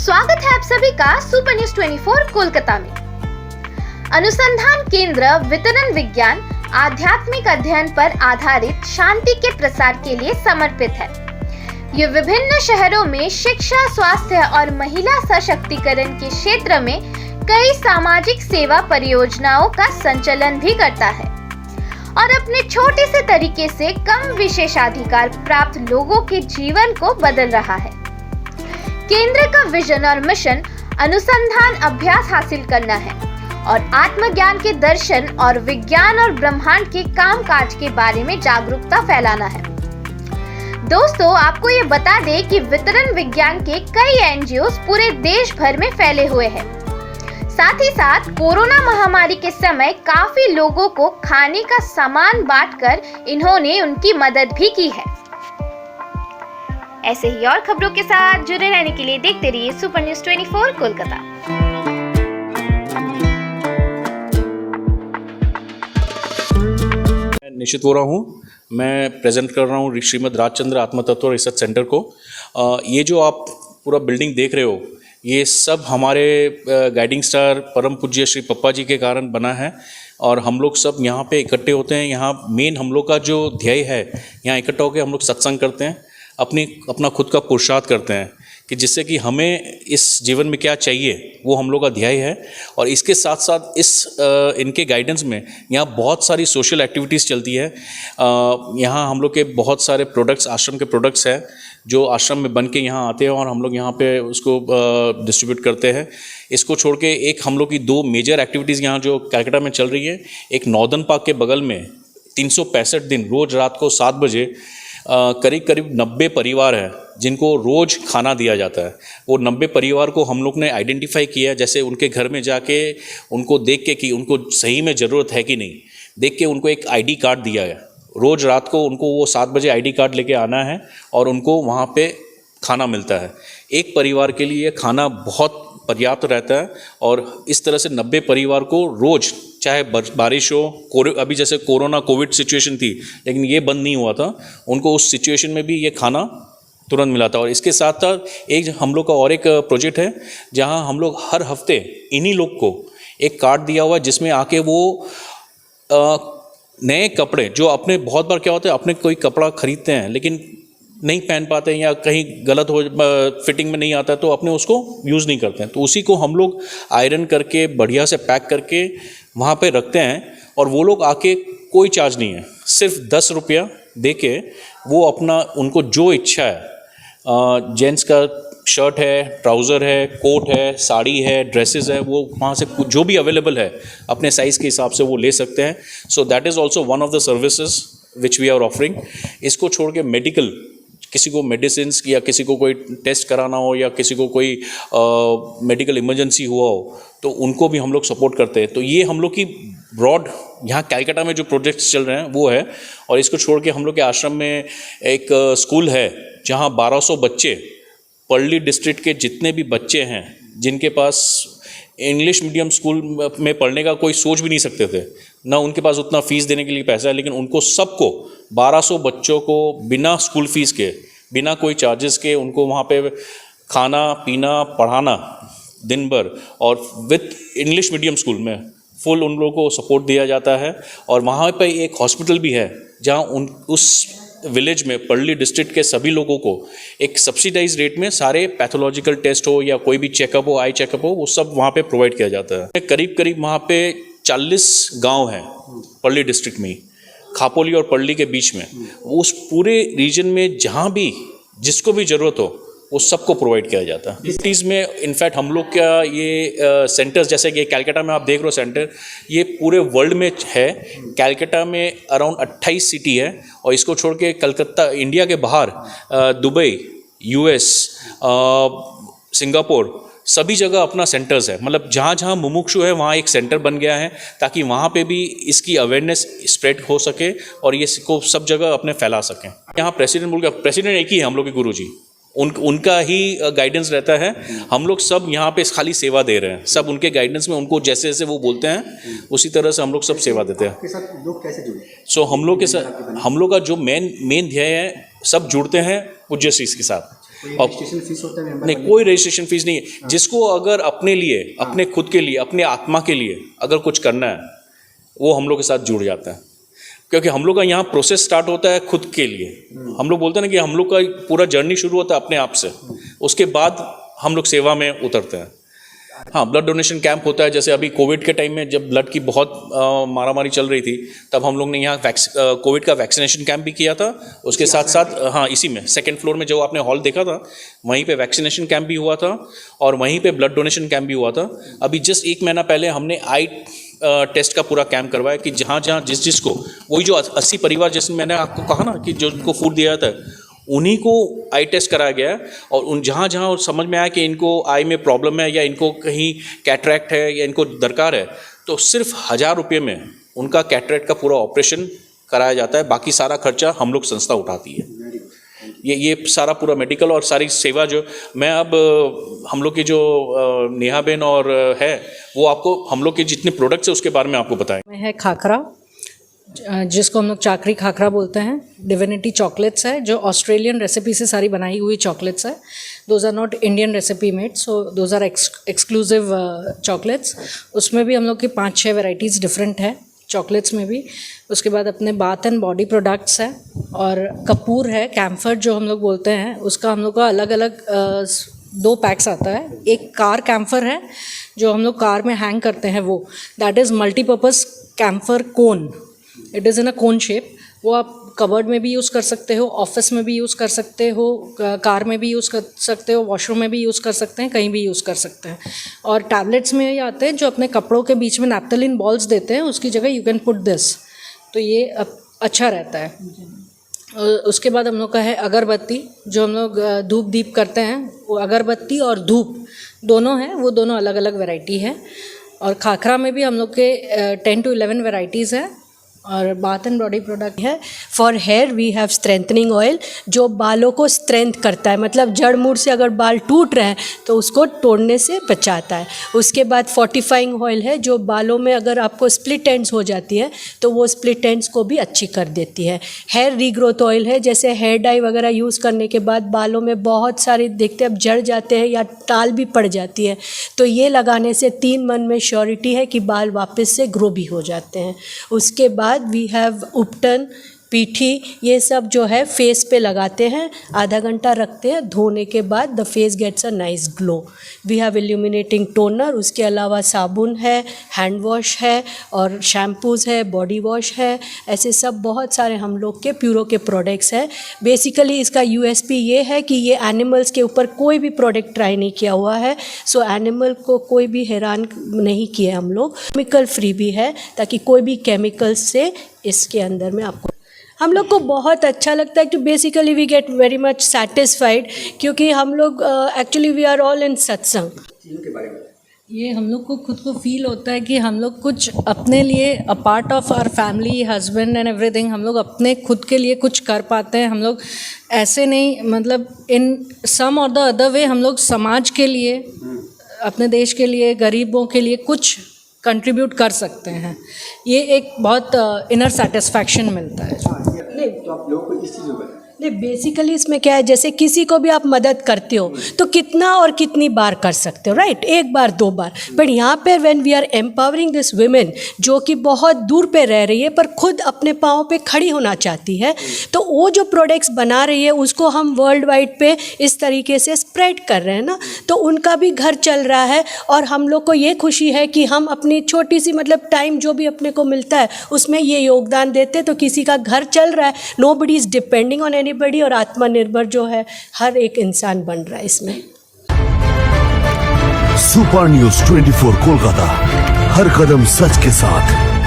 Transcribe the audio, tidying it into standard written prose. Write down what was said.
स्वागत है आप सभी का सुपर न्यूज 24 कोलकाता में। अनुसंधान केंद्र वितरण विज्ञान आध्यात्मिक अध्ययन पर आधारित शांति के प्रसार के लिए समर्पित है। ये विभिन्न शहरों में शिक्षा, स्वास्थ्य और महिला सशक्तिकरण के क्षेत्र में कई सामाजिक सेवा परियोजनाओं का संचालन भी करता है और अपने छोटे से तरीके से कम विशेषाधिकार प्राप्त लोगों के जीवन को बदल रहा है। केंद्र का विजन और मिशन अनुसंधान अभ्यास हासिल करना है और आत्मज्ञान के दर्शन और विज्ञान और ब्रह्मांड के कामकाज के बारे में जागरूकता फैलाना है। दोस्तों, आपको ये बता दें कि वितरण विज्ञान के कई एनजीओ पूरे देश भर में फैले हुए हैं। साथ ही साथ कोरोना महामारी के समय काफी लोगों को खाने का सामान बांटकर इन्होंने उनकी मदद भी की है। ऐसे ही और खबरों के साथ जुड़े रहने के लिए देखते रहिए सुपर न्यूज 24 कोलकाता। निश्चित हो रहा हूँ, मैं प्रेजेंट कर रहा हूँ श्रीमद राजचंद्र आत्मतत्व रिसर्च सेंटर को। ये जो आप पूरा बिल्डिंग देख रहे हो, ये सब हमारे गाइडिंग स्टार परम पूज्य श्री पप्पा जी के कारण बना है और हम लोग सब यहाँ पे इकट्ठे होते हैं। यहाँ मेन हम लोग का जो ध्येय है, यहाँ इकट्ठा होकर हम लोग सत्संग करते हैं, अपना खुद का पुरुषार्थ करते हैं कि जिससे कि हमें इस जीवन में क्या चाहिए वो हम लोग का ध्येय है। और इसके साथ साथ इनके गाइडेंस में यहाँ बहुत सारी सोशल एक्टिविटीज़ चलती है। यहाँ हम लोग के बहुत सारे प्रोडक्ट्स, आश्रम के प्रोडक्ट्स हैं जो आश्रम में बन के यहाँ आते हैं और हम लोग यहाँ पे उसको डिस्ट्रीब्यूट करते हैं। इसको छोड़ के एक हम लोग की दो मेजर एक्टिविटीज़ यहाँ जो कलकत्ता में चल रही है। एक नॉर्दर्न पार्क के बगल में 365 दिन रोज़ रात को 7 बजे करीब 90 परिवार हैं जिनको रोज़ खाना दिया जाता है। वो 90 परिवार को हम लोग ने आइडेंटिफाई किया, जैसे उनके घर में जाके उनको देख के कि उनको सही में ज़रूरत है कि नहीं, देख के उनको एक आईडी कार्ड दिया है। रोज़ रात को उनको वो 7 बजे आईडी कार्ड लेके आना है और उनको वहाँ पे खाना मिलता है। एक परिवार के लिए खाना बहुत पर्याप्त रहता है और इस तरह से 90 परिवार को रोज़, चाहे बारिश हो, अभी जैसे कोरोना कोविड सिचुएशन थी लेकिन ये बंद नहीं हुआ था, उनको उस सिचुएशन में भी ये खाना तुरंत मिला था। और इसके साथ साथ एक हम लोग का और एक प्रोजेक्ट है जहां हम लोग हर हफ्ते इन्हीं लोग को एक कार्ड दिया हुआ है जिसमें आके वो नए कपड़े, जो अपने बहुत बार क्या होता है, अपने कोई कपड़ा खरीदते हैं लेकिन नहीं पहन पाते हैं या कहीं गलत हो, फिटिंग में नहीं आता है तो अपने उसको यूज़ नहीं करते हैं, तो उसी को हम लोग आयरन करके बढ़िया से पैक करके वहाँ पे रखते हैं और वो लोग आके, कोई चार्ज नहीं है, सिर्फ 10 रुपया दे के वो अपना, उनको जो इच्छा है, जेंट्स का शर्ट है, ट्राउज़र है, कोट है, साड़ी है, ड्रेसेस है, वो वहाँ से जो भी अवेलेबल है अपने साइज़ के हिसाब से वो ले सकते हैं। So that is also one of the services which we are offering. इसको छोड़ के मेडिकल, किसी को मेडिसिन या किसी को कोई टेस्ट कराना हो या किसी को कोई मेडिकल इमरजेंसी हुआ हो तो उनको भी हम लोग सपोर्ट करते हैं। तो ये हम लोग की ब्रॉड यहाँ कलकत्ता में जो प्रोजेक्ट्स चल रहे हैं वो है। और इसको छोड़ के हम लोग के आश्रम में एक स्कूल है जहाँ 1200 बच्चे, पर्ली डिस्ट्रिक्ट के जितने भी बच्चे हैं जिनके पास इंग्लिश मीडियम स्कूल में पढ़ने का कोई सोच भी नहीं सकते थे, ना उनके पास उतना फ़ीस देने के लिए पैसा है, लेकिन उनको सबको 1200 बच्चों को बिना स्कूल फीस के, बिना कोई चार्जेस के उनको वहाँ पे खाना पीना पढ़ाना दिन भर, और विथ इंग्लिश मीडियम स्कूल में फुल उन लोगों को सपोर्ट दिया जाता है। और वहाँ पे एक हॉस्पिटल भी है जहाँ उस विलेज में, पर्ली डिस्ट्रिक्ट के सभी लोगों को एक सब्सिडाइज रेट में सारे पैथोलॉजिकल टेस्ट हो या कोई भी चेकअप हो, आई चेकअप हो, वो सब वहाँ पे प्रोवाइड किया जाता है। करीब वहाँ पे 40 गांव हैं पर्ली डिस्ट्रिक्ट में, खापोली और पर्ली के बीच में। उस पूरे रीजन में जहाँ भी जिसको भी ज़रूरत हो वो सबको प्रोवाइड किया जाता है। इस चीज़ में इनफैक्ट हम लोग का ये सेंटर्स, जैसे कि कलकत्ता में आप देख रहे हो सेंटर, ये पूरे वर्ल्ड में है। कलकत्ता में अराउंड 28 सिटी है और इसको छोड़ के कलकत्ता, इंडिया के बाहर दुबई, यूएस, सिंगापुर, सभी जगह अपना सेंटर्स है। मतलब जहाँ मुमुक्षु है वहाँ एक सेंटर बन गया है ताकि वहाँ पे भी इसकी अवेयरनेस स्प्रेड हो सके और ये इसको सब जगह अपने फैला सकें। यहाँ प्रेसिडेंट एक ही है हम लोग के गुरुजी, उनका ही गाइडेंस रहता है। हम लोग सब यहाँ पे खाली सेवा दे रहे हैं, सब उनके गाइडेंस में, उनको जैसे जैसे वो बोलते हैं उसी तरह से हम लोग सब सेवा देते हैं। आपके साथ लोग कैसे जुड़े? हम लोग के साथ, हम लोग का जो मेन ध्येय है, सब जुड़ते हैं पूज्य श्री के साथ। और रजिस्ट्रेशन फीस होता है नहीं, कोई रजिस्ट्रेशन फीस नहीं है। जिसको अगर अपने लिए, अपने खुद के लिए, अपने आत्मा के लिए अगर कुछ करना है, वो हम लोग के साथ जुड़ जाता है। क्योंकि हम लोग का यहाँ प्रोसेस स्टार्ट होता है खुद के लिए। हम लोग बोलते हैं ना कि हम लोग का पूरा जर्नी शुरू होता है अपने आप से, उसके बाद हम लोग सेवा में उतरते हैं। हाँ, ब्लड डोनेशन कैंप होता है। जैसे अभी कोविड के टाइम में जब ब्लड की बहुत मारामारी चल रही थी, तब हम लोग ने यहाँ कोविड का वैक्सीनेशन कैंप भी किया था। उसके साथ साथ हाँ, इसी में सेकंड फ्लोर में जो आपने हॉल देखा था, वहीं पे वैक्सीनेशन कैंप भी हुआ था और वहीं पे ब्लड डोनेशन कैंप भी हुआ था। अभी जस्ट 1 महीना पहले हमने आई टेस्ट का पूरा कैंप करवाया कि जहाँ जहाँ जिस को, वही जो 80 परिवार जिसमें मैंने आपको कहा ना कि जो उनको फूड दिया जाता है, उन्हीं को आई टेस्ट कराया गया है। और उन जहाँ जहाँ समझ में आया कि इनको आई में प्रॉब्लम है या इनको कहीं कैटरैक्ट है या इनको दरकार है, तो सिर्फ 1000 रुपये में उनका कैटरैक्ट का पूरा ऑपरेशन कराया जाता है। बाकी सारा खर्चा हम लोग संस्था उठाती है। ये सारा पूरा मेडिकल और सारी सेवा जो मैं अब हम लोग की जो नेहा बेन और है, वो आपको हम लोग के जितने प्रोडक्ट्स है उसके बारे में आपको बताएं। है खाखरा, जिसको हम लोग चाकरी खाखरा बोलते हैं। डिविनिटी चॉकलेट्स है, जो ऑस्ट्रेलियन रेसिपी से सारी बनाई हुई चॉकलेट्स है। Those are not Indian recipe made, so those are exclusive chocolates. उसमें भी हम लोग की 5-6 वेराइटीज़ डिफरेंट है चॉकलेट्स में भी। उसके बाद अपने बाथ एंड बॉडी प्रोडक्ट्स है, और कपूर है, कैम्फर जो हम लोग बोलते हैं, उसका हम लोग का अलग अलग 2 पैक्स आता है। एक कार कैम्फर है जो हम लोग कार में हैंग करते हैं, वो that is multipurpose camphor cone. It is in a cone shape. वो आप कबर्ड में भी यूज़ कर सकते हो, ऑफिस में भी यूज़ कर सकते हो, कार में भी यूज़ कर सकते हो, वॉशरूम में भी यूज़ कर सकते हैं, कहीं भी यूज़ कर सकते हैं। और टैबलेट्स में ये आते हैं जो अपने कपड़ों के बीच में नैप्थलीन बॉल्स देते हैं, उसकी जगह यू कैन पुट दिस, तो ये अच्छा रहता है। उसके बाद हम लोग का है अगरबत्ती, जो हम लोग धूप दीप करते हैं, वो अगरबत्ती और धूप दोनों हैं, वो दोनों अलग अलग वैरायटी है। और खाखरा में भी हम लोग के 10 to 11 वैरायटीज़ है। और बाथ एंड बॉडी प्रोडक्ट है। For hair we have strengthening oil, जो बालों को स्ट्रेंथ करता है, मतलब जड़ मूड़ से अगर बाल टूट रहे हैं तो उसको तोड़ने से बचाता है। उसके बाद फोर्टिफाइंग ऑयल है, जो बालों में अगर आपको स्प्लिट एंड्स हो जाती है तो वो स्प्लिट एंड्स को भी अच्छी कर देती है। हेयर रीग्रोथ ऑयल है, जैसे हेयर डाई वगैरह यूज़ करने के बाद बालों में बहुत सारे देखते हैं अब जड़ जाते हैं या टाल भी पड़ जाती है, तो ये लगाने से 3 मंथ में श्योरिटी है कि बाल वापस से ग्रो भी हो जाते हैं। उसके बाद वी हैव उपटन, पीठी, ये सब जो है फेस पे लगाते हैं, आधा घंटा रखते हैं, धोने के बाद the face gets a nice glow. We have illuminating toner, उसके अलावा साबुन है, हैंड वॉश है, और शैम्पूज़ है, बॉडी वॉश है, ऐसे सब बहुत सारे हम लोग के प्यूरो के प्रोडक्ट्स हैं। बेसिकली इसका यूएसपी ये है कि ये एनिमल्स के ऊपर कोई भी प्रोडक्ट ट्राई नहीं किया हुआ है, सो एनिमल को कोई भी हैरान नहीं किए हम लोग। केमिकल फ्री भी है, ताकि कोई भी केमिकल्स से इसके अंदर में आपको हम लोग को बहुत अच्छा लगता है। कि basically we get very much satisfied, क्योंकि हम लोग actually we are all in satsang. ये हम लोग को खुद को फील होता है कि हम लोग कुछ अपने लिए, a part of our family, husband and everything, हम लोग अपने खुद के लिए कुछ कर पाते हैं। हम लोग ऐसे नहीं, मतलब इन सम और द अदर वे हम लोग समाज के लिए, अपने देश के लिए, गरीबों के लिए कुछ कंट्रीब्यूट कर सकते हैं। ये एक बहुत इनर सेटिस्फैक्शन मिलता है। नहीं तो आप लोगों को इस चीज़ को नहीं, बेसिकली इसमें क्या है, जैसे किसी को भी आप मदद करते हो तो कितना और कितनी बार कर सकते हो, राइट? 1 bar 2 bar. बट यहाँ पे when we are empowering this women, जो कि बहुत दूर पे रह रही है पर खुद अपने पाँव पे खड़ी होना चाहती है, तो वो जो प्रोडक्ट्स बना रही है उसको हम वर्ल्ड वाइड पे इस तरीके से स्प्रेड कर रहे हैं ना, तो उनका भी घर चल रहा है। और हम लोग को ये खुशी है कि हम अपनी छोटी सी, मतलब टाइम जो भी अपने को मिलता है उसमें ये योगदान देते, तो किसी का घर चल रहा है, nobody is depending on anybody, और आत्मनिर्भर जो है हर एक इंसान बन रहा है इसमें। सुपर न्यूज़ 24 कोलकाता, हर कदम सच के साथ।